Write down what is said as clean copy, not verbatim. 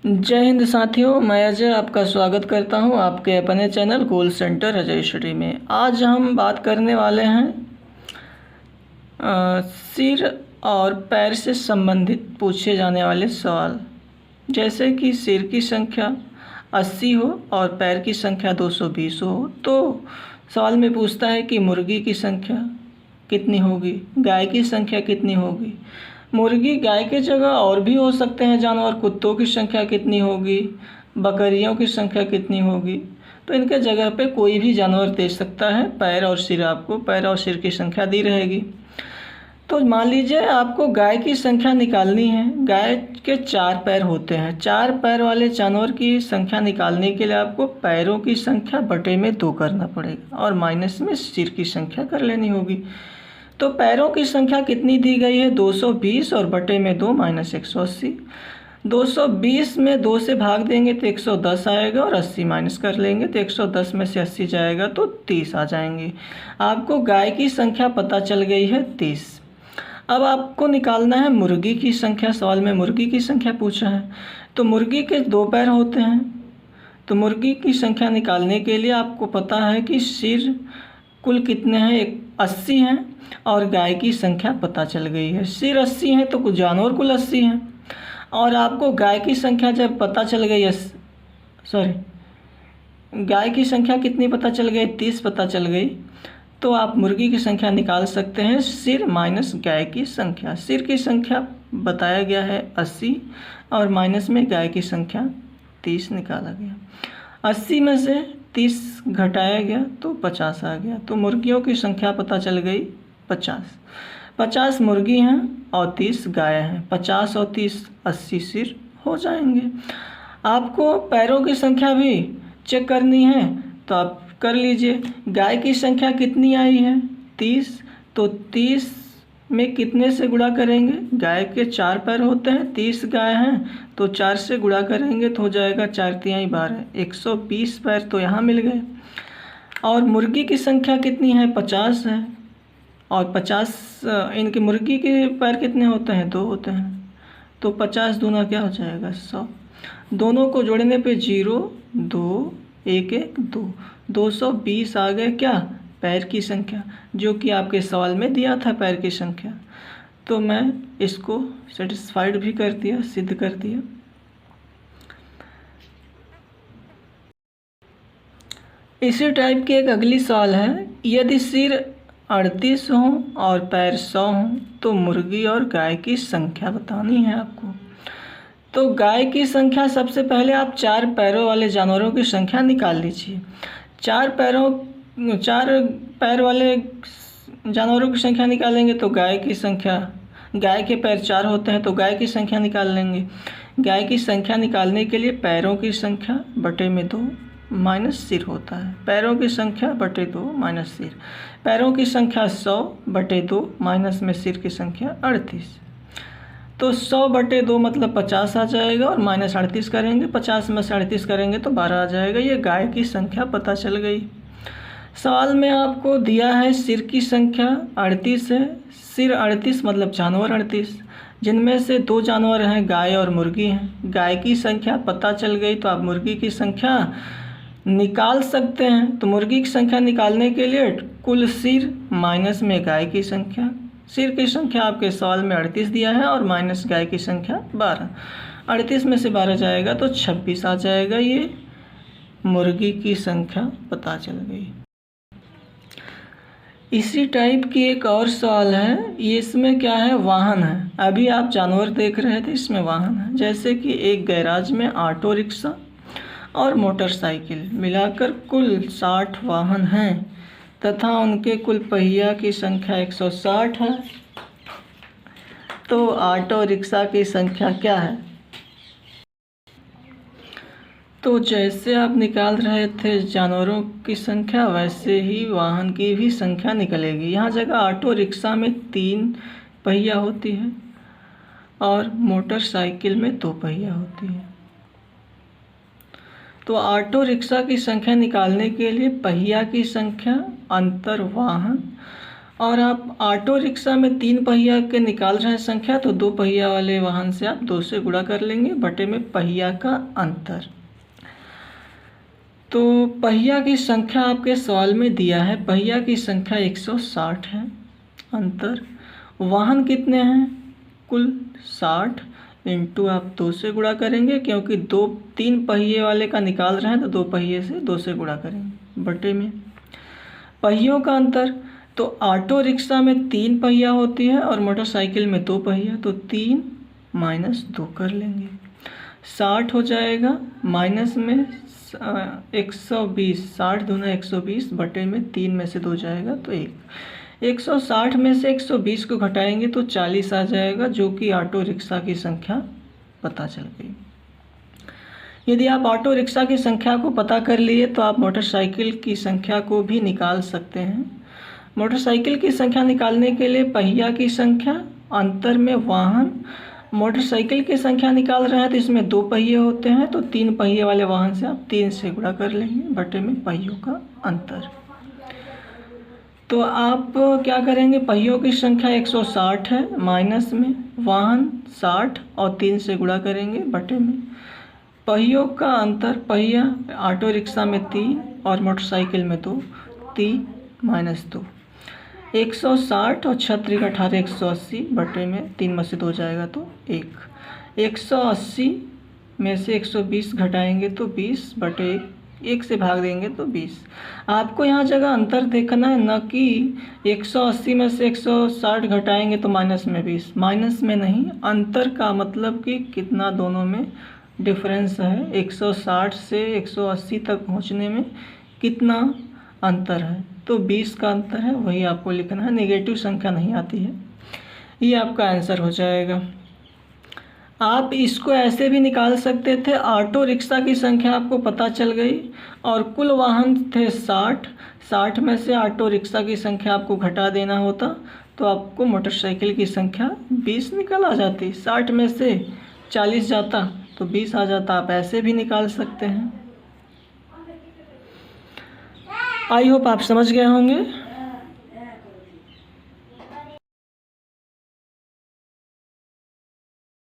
जय हिंद साथियों, मैं अजय आपका स्वागत करता हूं आपके अपने चैनल गोल सेंटर अजय स्टडी में। आज हम बात करने वाले हैं सिर और पैर से संबंधित पूछे जाने वाले सवाल। जैसे कि सिर की संख्या 80 हो और पैर की संख्या 220 हो, तो सवाल में पूछता है कि मुर्गी की संख्या कितनी होगी, गाय की संख्या कितनी होगी। मुर्गी गाय के जगह और भी हो सकते हैं जानवर। कुत्तों की संख्या कितनी होगी, बकरियों की संख्या कितनी होगी, तो इनके जगह पे कोई भी जानवर दे सकता है। पैर और सिर, आपको पैर और सिर की संख्या दी रहेगी। तो मान लीजिए आपको गाय की संख्या निकालनी है। गाय के 4 पैर होते हैं। 4 पैर वाले जानवर की संख्या निकालने के लिए आपको पैरों की संख्या बटे में 2 करना पड़ेगा और माइनस में सिर की संख्या कर लेनी होगी। तो पैरों की संख्या कितनी दी गई है, 220 और बटे में 2 माइनस 180। 220 में 2 से भाग देंगे तो 110 आएगा और 80 माइनस कर लेंगे तो 110 में से 80 जाएगा तो 30 आ जाएंगे। आपको गाय की संख्या पता चल गई है 30। अब आपको निकालना है मुर्गी की संख्या। सवाल में मुर्गी की संख्या पूछा है। तो मुर्गी के 2 पैर होते हैं। तो मुर्गी की संख्या निकालने के लिए आपको पता है कि सिर कुल कितने हैं, 80 हैं और गाय की संख्या पता चल गई है। सिर 80 हैं तो कुछ जानवर कुल 80 हैं। और आपको गाय की संख्या जब पता चल गई है, गाय की संख्या कितनी पता चल गई, 30 पता चल गई, तो आप मुर्गी की संख्या निकाल सकते हैं। सिर माइनस गाय की संख्या। सिर की संख्या बताया गया है 80 और माइनस में गाय की संख्या 30 निकाला गया। 80 में से 30 घटाया गया तो 50 आ गया। तो मुर्गियों की संख्या पता चल गई 50। 50 मुर्गी हैं और 30 गाय हैं। 50 और 30 80 सिर हो जाएंगे। आपको पैरों की संख्या भी चेक करनी है तो आप कर लीजिए। गाय की संख्या कितनी आई है, 30। तो 30 में कितने से गुणा करेंगे, गाय के 4 पैर होते हैं, 30 गाय हैं तो 4 से गुणा करेंगे तो हो जाएगा 4 तिहाई 12, 120 पैर तो यहाँ मिल गए। और मुर्गी की संख्या कितनी है, 50 है और 50 इनकी मुर्गी के पैर कितने होते हैं, 2 होते हैं। तो 50 दूना क्या हो जाएगा, 100। दोनों को जोड़ने पे 0 2 1 1 2, 220 आ गए क्या, पैर की संख्या, जो कि आपके सवाल में दिया था पैर की संख्या। तो मैं इसको सेटिस्फाइड भी कर दिया, सिद्ध कर दिया। इसी टाइप की एक अगली सवाल है। यदि सिर 38 हो और पैर 100 हों तो मुर्गी और गाय की संख्या बतानी है आपको। तो गाय की संख्या सबसे पहले आप 4 पैरों वाले जानवरों की संख्या निकाल लीजिए। 4 पैर वाले जानवरों की संख्या निकालेंगे तो गाय की संख्या, गाय के पैर 4 होते हैं तो गाय की संख्या निकाल लेंगे। गाय की संख्या निकालने के लिए पैरों की संख्या बटे में 2 माइनस सिर होता है। पैरों की संख्या बटे 2 माइनस सिर। पैरों की संख्या 100 बटे 2 माइनस में सिर की संख्या 38। तो 100 बटे 2 मतलब 50 आ जाएगा और माइनस 38 करेंगे, 50 में से 38 करेंगे तो 12 आ जाएगा। ये गाय की संख्या पता चल गई। सवाल में आपको दिया है सिर की संख्या 38 है। सिर 38 मतलब जानवर 38, जिनमें से 2 जानवर हैं, गाय और मुर्गी हैं। गाय की संख्या पता चल गई तो आप मुर्गी की संख्या निकाल सकते हैं। तो मुर्गी की संख्या निकालने के लिए कुल सिर माइनस में गाय की संख्या। सिर की संख्या आपके सवाल में 38 दिया है और माइनस गाय की संख्या 12। 38 में से 12 जाएगा तो 26 आ जाएगा। ये मुर्गी की संख्या पता चल गई। इसी टाइप की एक और सवाल है। ये इसमें क्या है, वाहन है। अभी आप जानवर देख रहे थे, इसमें वाहन है। जैसे कि एक गैराज में ऑटो रिक्शा और मोटरसाइकिल मिलाकर कुल 60 वाहन हैं तथा उनके कुल पहिया की संख्या 160 है। तो ऑटो रिक्शा की संख्या क्या है। तो जैसे आप निकाल रहे थे जानवरों की संख्या, वैसे ही वाहन की भी संख्या निकलेगी। यहाँ जगह ऑटो रिक्शा में 3 पहिया होती है और मोटरसाइकिल में 2 पहिया होती है। तो ऑटो रिक्शा की संख्या निकालने के लिए पहिया की संख्या, अंतर वाहन और आप ऑटो रिक्शा में 3 पहिया के निकाल रहे हैं संख्या, तो 2 पहिया वाले वाहन से आप 2 से गुणा कर लेंगे बटे में पहिया का अंतर। तो पहिया की संख्या आपके सवाल में दिया है, पहिया की संख्या 160 है, अंतर वाहन कितने हैं, कुल 60 इंटू आप 2 से गुणा करेंगे, क्योंकि 3 पहिए वाले का निकाल रहे हैं तो 2 पहिए से 2 से गुणा करेंगे बटे में पहियों का अंतर। तो ऑटो रिक्शा में 3 पहिया होती है और मोटरसाइकिल में 2 पहिया, तो 3 माइनस 2 कर लेंगे, 60 हो जाएगा, माइनस में 120, 60 दूना 120 बटे में 3 में से 2 जाएगा तो 160 में से 120 को घटाएंगे तो 40 आ जाएगा, जो कि ऑटो रिक्शा की संख्या पता चल गई। यदि आप ऑटो रिक्शा की संख्या को पता कर लिए तो आप मोटरसाइकिल की संख्या को भी निकाल सकते हैं। मोटरसाइकिल की संख्या निकालने के लिए पहिया की संख्या, अंतर में वाहन, मोटरसाइकिल की संख्या निकाल रहे हैं तो इसमें 2 पहिए होते हैं, तो 3 पहिए वाले वाहन से आप 3 से गुणा कर लेंगे बटे में पहियों का अंतर। तो आप क्या करेंगे, पहियों की संख्या 160 है, माइनस में वाहन 60 और 3 से गुणा करेंगे बटे में पहियों का अंतर, पहिया ऑटो रिक्शा में 3 और मोटरसाइकिल में 2, 3 माइनस 2, 160 और 36 का 18, 180 बटे में 3 में से 2 जाएगा तो 180 में से 120 घटाएंगे तो 20 बटे 1 से भाग देंगे तो 20। आपको यहाँ जगह अंतर देखना है, न कि 180 में से 160 घटाएंगे तो माइनस में 20, माइनस में नहीं, अंतर का मतलब कि कितना दोनों में डिफरेंस है, 160 से 180 तक पहुँचने में कितना अंतर है, तो 20 का अंतर है, वही आपको लिखना है, नेगेटिव संख्या नहीं आती है। ये आपका आंसर हो जाएगा। आप इसको ऐसे भी निकाल सकते थे, ऑटो रिक्शा की संख्या आपको पता चल गई और कुल वाहन थे 60 में से ऑटो रिक्शा की संख्या आपको घटा देना होता तो आपको मोटरसाइकिल की संख्या 20 निकल आ जाती, 60 में से 40 जाता तो 20 आ जाता। आप ऐसे भी निकाल सकते हैं। आई होप आप समझ गए होंगे।